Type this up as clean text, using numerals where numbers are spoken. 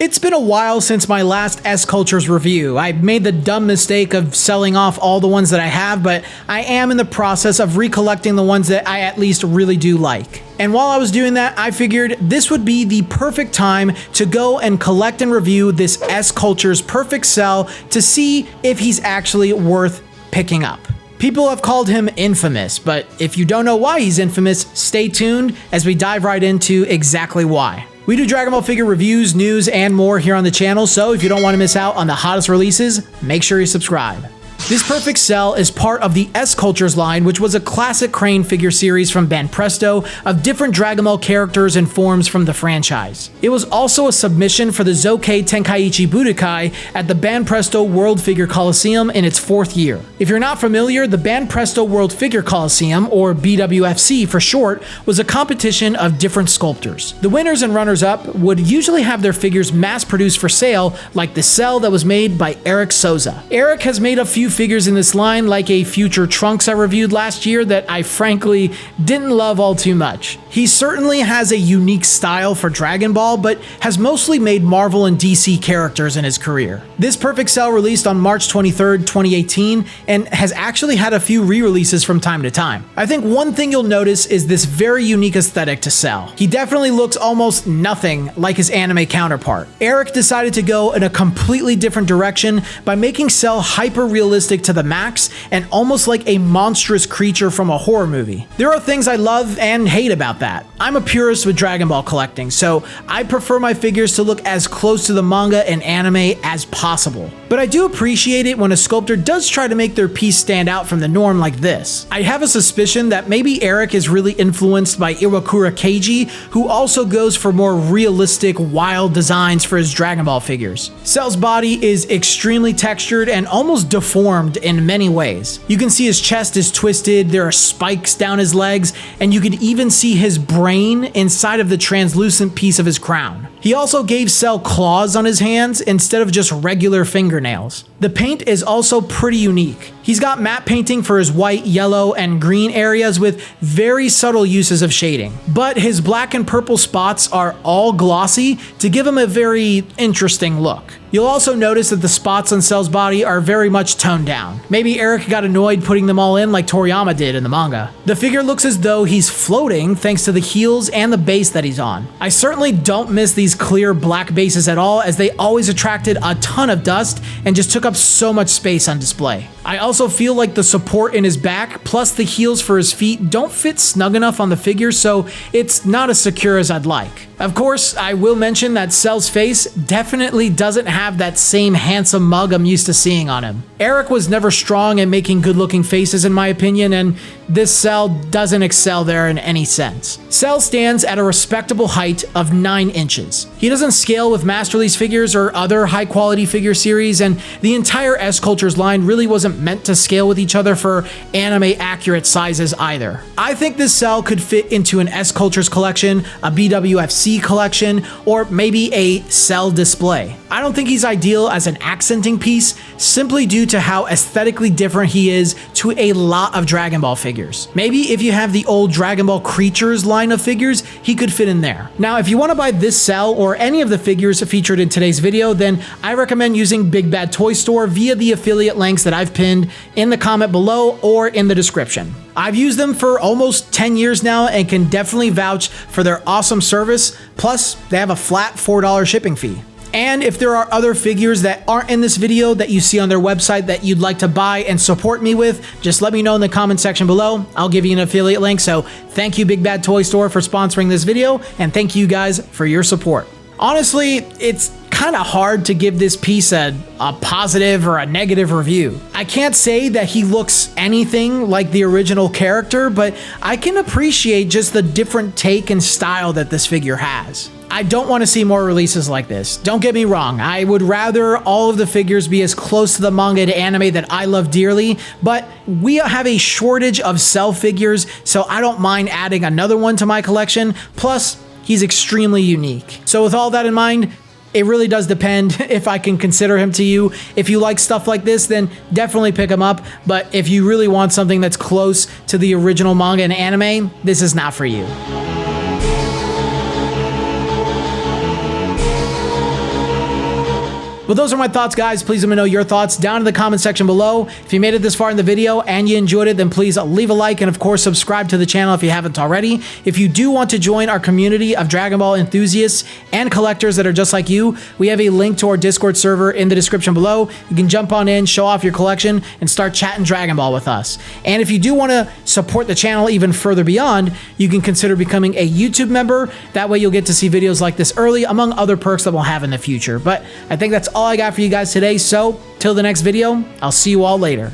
It's been a while since my last SCultures review. I made the dumb mistake of selling off all the ones that I have, but I am in the process of recollecting the ones that I at least really do like. And while I was doing that, I figured this would be the perfect time to go and collect and review this SCultures Perfect Cell to see if he's actually worth picking up. People have called him infamous, but if you don't know why he's infamous, stay tuned as we dive right into exactly why. We do Dragon Ball figure reviews, news, and more here on the channel, so if you don't want to miss out on the hottest releases, make sure you subscribe. This Perfect Cell is part of the SCultures line, which was a classic Crane figure series from Banpresto of different Dragon Ball characters and forms from the franchise. It was also a submission for the Zokei Tenkaichi Budokai at the Banpresto World Figure Coliseum in its 4th year. If you're not familiar, the Banpresto World Figure Coliseum, or BWFC for short, was a competition of different sculptors. The winners and runners-up would usually have their figures mass-produced for sale, like the cell that was made by Eric Souza. Eric has made a few figures in this line, like a future Trunks I reviewed last year that I frankly didn't love all too much. He certainly has a unique style for Dragon Ball, but has mostly made Marvel and DC characters in his career. This Perfect Cell released on March 23rd, 2018, and has actually had a few re-releases from time to time. I think one thing you'll notice is this very unique aesthetic to Cell. He definitely looks almost nothing like his anime counterpart. Eric decided to go in a completely different direction by making Cell hyper-realistic to the max and almost like a monstrous creature from a horror movie. There are things I love and hate about that. I'm a purist with Dragon Ball collecting, so I prefer my figures to look as close to the manga and anime as possible. But I do appreciate it when a sculptor does try to make their piece stand out from the norm like this. I have a suspicion that maybe Eric is really influenced by Iwakura Keiji, who also goes for more realistic, wild designs for his Dragon Ball figures. Cell's body is extremely textured and almost deformed in many ways. You can see his chest is twisted, there are spikes down his legs, and you can even see his brain inside of the translucent piece of his crown. He also gave Cell claws on his hands instead of just regular fingernails. The paint is also pretty unique. He's got matte painting for his white, yellow, and green areas with very subtle uses of shading. But his black and purple spots are all glossy to give him a very interesting look. You'll also notice that the spots on Cell's body are very much toned down. Maybe Eric got annoyed putting them all in like Toriyama did in the manga. The figure looks as though he's floating thanks to the heels and the base that he's on. I certainly don't miss these clear black bases at all, as they always attracted a ton of dust and just took up so much space on display. I also feel like the support in his back plus the heels for his feet don't fit snug enough on the figure, so it's not as secure as I'd like. Of course, I will mention that Cell's face definitely doesn't have that same handsome mug I'm used to seeing on him. Eric was never strong at making good-looking faces in my opinion, and this Cell doesn't excel there in any sense. Cell stands at a respectable height of 9 inches. He doesn't scale with Master Release figures or other high-quality figure series, and the entire SCultures line really wasn't meant to scale with each other for anime-accurate sizes either. I think this Cell could fit into an SCultures collection, a BWFC collection, or maybe a Cell display. I don't think he's ideal as an accenting piece, simply due to how aesthetically different he is to a lot of Dragon Ball figures. Maybe if you have the old Dragon Ball Creatures line of figures, he could fit in there. Now, if you want to buy this Cell or any of the figures featured in today's video, then I recommend using Big Bad Toy Store via the affiliate links that I've pinned in the comment below or in the description. I've used them for almost 10 years now and can definitely vouch for their awesome service, plus they have a flat $4 shipping fee. And if there are other figures that aren't in this video that you see on their website that you'd like to buy and support me with, just let me know in the comment section below. I'll give you an affiliate link. So thank you, Big Bad Toy Store, for sponsoring this video, and thank you guys for your support. Honestly, it's kind of hard to give this piece a positive or a negative review. I can't say that he looks anything like the original character, but I can appreciate just the different take and style that this figure has. I don't want to see more releases like this. Don't get me wrong, I would rather all of the figures be as close to the manga to anime that I love dearly, but we have a shortage of Cell figures, so I don't mind adding another one to my collection, plus he's extremely unique. So with all that in mind, it really does depend if I can consider him to you. If you like stuff like this, then definitely pick him up, but if you really want something that's close to the original manga and anime, this is not for you. But those are my thoughts, guys. Please let me know your thoughts down in the comment section below. If you made it this far in the video and you enjoyed it, then please leave a like and of course subscribe to the channel if you haven't already. If you do want to join our community of Dragon Ball enthusiasts and collectors that are just like you, we have a link to our Discord server in the description below. You can jump on in, show off your collection, and start chatting Dragon Ball with us. And if you do want to support the channel even further beyond, you can consider becoming a YouTube member. That way you'll get to see videos like this early, among other perks that we'll have in the future. But I think that's all I got for you guys today, so till the next video, I'll see you all later.